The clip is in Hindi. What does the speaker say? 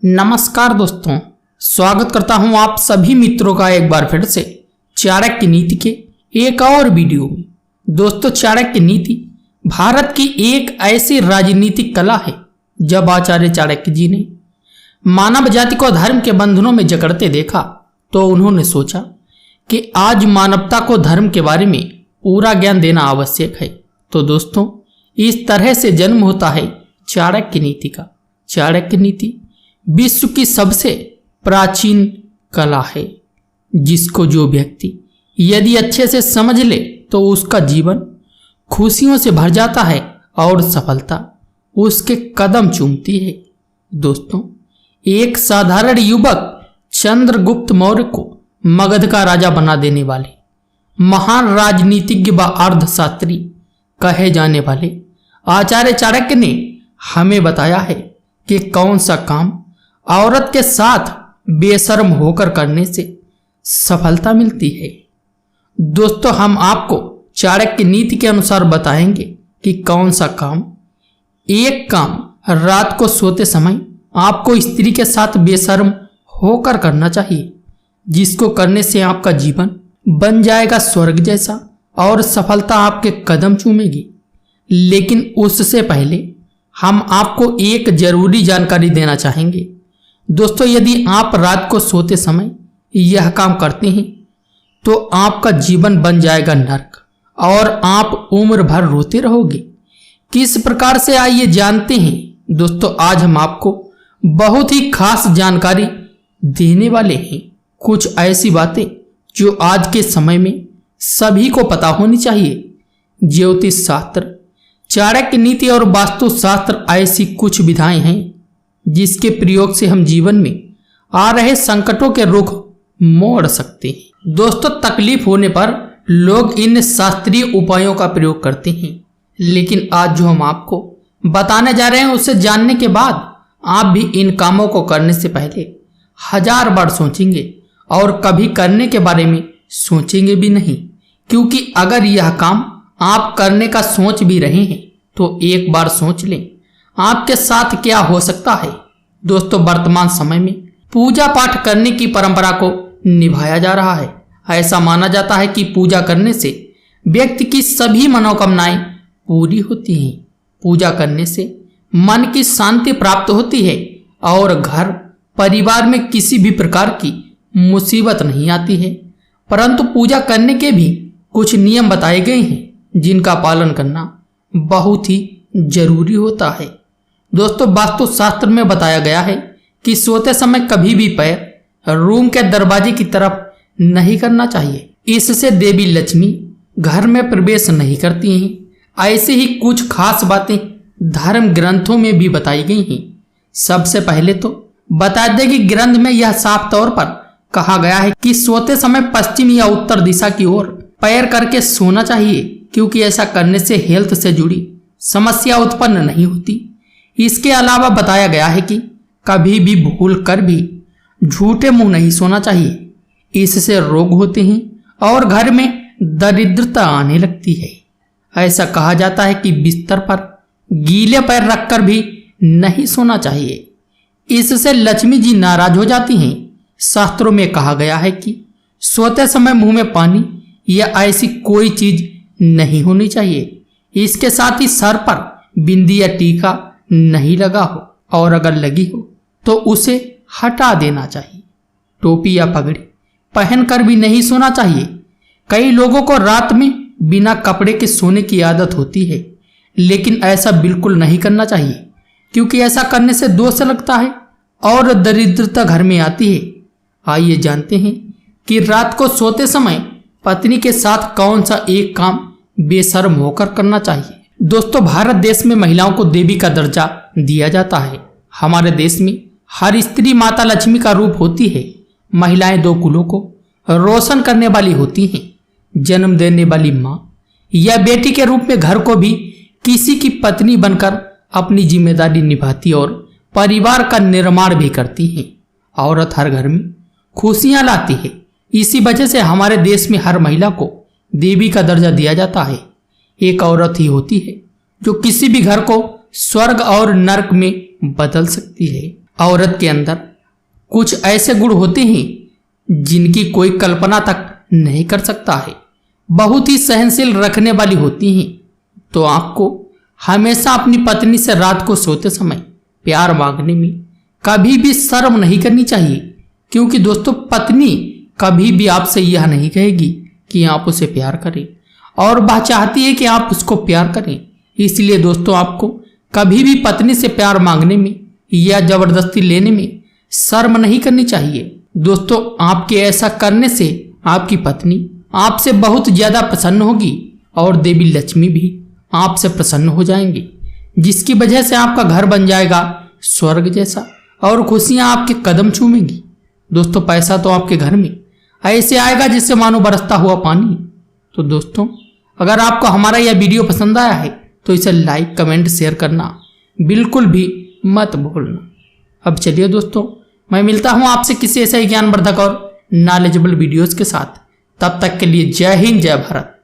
नमस्कार दोस्तों, स्वागत करता हूं आप सभी मित्रों का एक बार फिर से चाणक्य नीति के एक और वीडियो में। दोस्तों, चाणक्य नीति भारत की एक ऐसी राजनीतिक कला है जब आचार्य चाणक्य जी ने मानव जाति को धर्म के बंधनों में जकड़ते देखा तो उन्होंने सोचा कि आज मानवता को धर्म के बारे में पूरा ज्ञान देना आवश्यक है। तो दोस्तों, इस तरह से जन्म होता है चाणक्य नीति का। चाणक्य नीति विश्व की सबसे प्राचीन कला है जिसको जो व्यक्ति यदि अच्छे से समझ ले तो उसका जीवन खुशियों से भर जाता है और सफलता उसके कदम चूमती है। दोस्तों, एक साधारण युवक चंद्रगुप्त मौर्य को मगध का राजा बना देने वाले महान राजनीतिज्ञ व अर्थशास्त्री कहे जाने वाले आचार्य चाणक्य ने हमें बताया है कि कौन सा काम औरत के साथ बेशर्म होकर करने से सफलता मिलती है। दोस्तों, हम आपको चाणक्य नीति के अनुसार बताएंगे कि कौन सा काम रात को सोते समय आपको स्त्री के साथ बेशर्म होकर करना चाहिए, जिसको करने से आपका जीवन बन जाएगा स्वर्ग जैसा और सफलता आपके कदम चूमेगी। लेकिन उससे पहले हम आपको एक जरूरी जानकारी देना चाहेंगे। दोस्तों, यदि आप रात को सोते समय यह काम करते हैं तो आपका जीवन बन जाएगा नर्क और आप उम्र भर रोते रहोगे। किस प्रकार से, आइए जानते हैं। दोस्तों, आज हम आपको बहुत ही खास जानकारी देने वाले हैं। कुछ ऐसी बातें जो आज के समय में सभी को पता होनी चाहिए। ज्योतिष शास्त्र, चाणक्य नीति और वास्तुशास्त्र ऐसी कुछ विधाएं हैं जिसके प्रयोग से हम जीवन में आ रहे संकटों के रुख मोड़ सकते हैं। दोस्तों, तकलीफ होने पर लोग इन शास्त्रीय उपायों का प्रयोग करते हैं, लेकिन आज जो हम आपको बताने जा रहे हैं उसे जानने के बाद आप भी इन कामों को करने से पहले 1000 बार सोचेंगे और कभी करने के बारे में सोचेंगे भी नहीं। क्योंकि अगर यह काम आप करने का सोच भी रहे हैं तो एक बार सोच लें आपके साथ क्या हो सकता है। दोस्तों, वर्तमान समय में पूजा पाठ करने की परंपरा को निभाया जा रहा है। ऐसा माना जाता है कि पूजा करने से व्यक्ति की सभी मनोकामनाएं पूरी होती हैं। पूजा करने से मन की शांति प्राप्त होती है और घर परिवार में किसी भी प्रकार की मुसीबत नहीं आती है। परंतु पूजा करने के भी कुछ नियम बताए गए हैं जिनका पालन करना बहुत ही जरूरी होता है। दोस्तों, वास्तुशास्त्र में बताया गया है कि सोते समय कभी भी पैर रूम के दरवाजे की तरफ नहीं करना चाहिए। इससे देवी लक्ष्मी घर में प्रवेश नहीं करती हैं। ऐसे ही कुछ खास बातें धर्म ग्रंथों में भी बताई गई हैं। सबसे पहले तो बता दें कि ग्रंथ में यह साफ तौर पर कहा गया है कि सोते समय पश्चिम या उत्तर दिशा की ओर पैर करके सोना चाहिए, क्योंकि ऐसा करने से हेल्थ से जुड़ी समस्या उत्पन्न नहीं होती। इसके अलावा बताया गया है कि कभी भी भूल कर भी झूठे मुंह नहीं सोना चाहिए। इससे रोग होते हैं और घर में दरिद्रता आने लगती है। ऐसा कहा जाता है कि बिस्तर पर गीले पैर रखकर भी नहीं सोना चाहिए। इससे लक्ष्मी जी नाराज हो जाती हैं। शास्त्रों में कहा गया है कि सोते समय मुंह में पानी या ऐसी कोई चीज नहीं होनी चाहिए। इसके साथ ही सर पर बिंदी या टीका नहीं लगा हो और अगर लगी हो तो उसे हटा देना चाहिए। टोपी या पगड़ी पहनकर भी नहीं सोना चाहिए। कई लोगों को रात में बिना कपड़े के सोने की आदत होती है, लेकिन ऐसा बिल्कुल नहीं करना चाहिए, क्योंकि ऐसा करने से दोष लगता है और दरिद्रता घर में आती है। आइए जानते हैं कि रात को सोते समय पत्नी के साथ कौन सा एक काम बेशर्म होकर करना चाहिए। दोस्तों, भारत देश में महिलाओं को देवी का दर्जा दिया जाता है। हमारे देश में हर स्त्री माता लक्ष्मी का रूप होती है। महिलाएं 2 कुलों को रोशन करने वाली होती हैं। जन्म देने वाली माँ या बेटी के रूप में घर को भी किसी की पत्नी बनकर अपनी जिम्मेदारी निभाती और परिवार का निर्माण भी करती है। औरत हर घर में खुशियां लाती है। इसी वजह से हमारे देश में हर महिला को देवी का दर्जा दिया जाता है। एक औरत ही होती है जो किसी भी घर को स्वर्ग और नरक में बदल सकती है। औरत के अंदर कुछ ऐसे गुण होते हैं जिनकी कोई कल्पना तक नहीं कर सकता है। बहुत ही सहनशील रखने वाली होती हैं। तो आपको हमेशा अपनी पत्नी से रात को सोते समय प्यार मांगने में कभी भी शर्म नहीं करनी चाहिए, क्योंकि दोस्तों पत्नी कभी भी आपसे यह नहीं कहेगी कि आप उसे प्यार करें, और वह चाहती है कि आप उसको प्यार करें। इसलिए दोस्तों आपको कभी भी पत्नी से प्यार मांगने में या जबरदस्ती लेने में शर्म नहीं करनी चाहिए। दोस्तों आपके ऐसा करने से आपकी पत्नी आपसे बहुत ज्यादा प्रसन्न होगी और देवी लक्ष्मी भी आपसे प्रसन्न हो जाएंगी, जिसकी वजह से आपका घर बन जाएगा स्वर्ग जैसा और खुशियां आपके कदम चूमेंगी। दोस्तों पैसा तो आपके घर में ऐसे आएगा जिससे मानो बरसता हुआ पानी। तो दोस्तों अगर आपको हमारा यह वीडियो पसंद आया है तो इसे लाइक कमेंट शेयर करना बिल्कुल भी मत भूलना। अब चलिए दोस्तों मैं मिलता हूं आपसे किसी ऐसे ज्ञानवर्धक और नॉलेजेबल वीडियोस के साथ। तब तक के लिए जय हिंद जय भारत।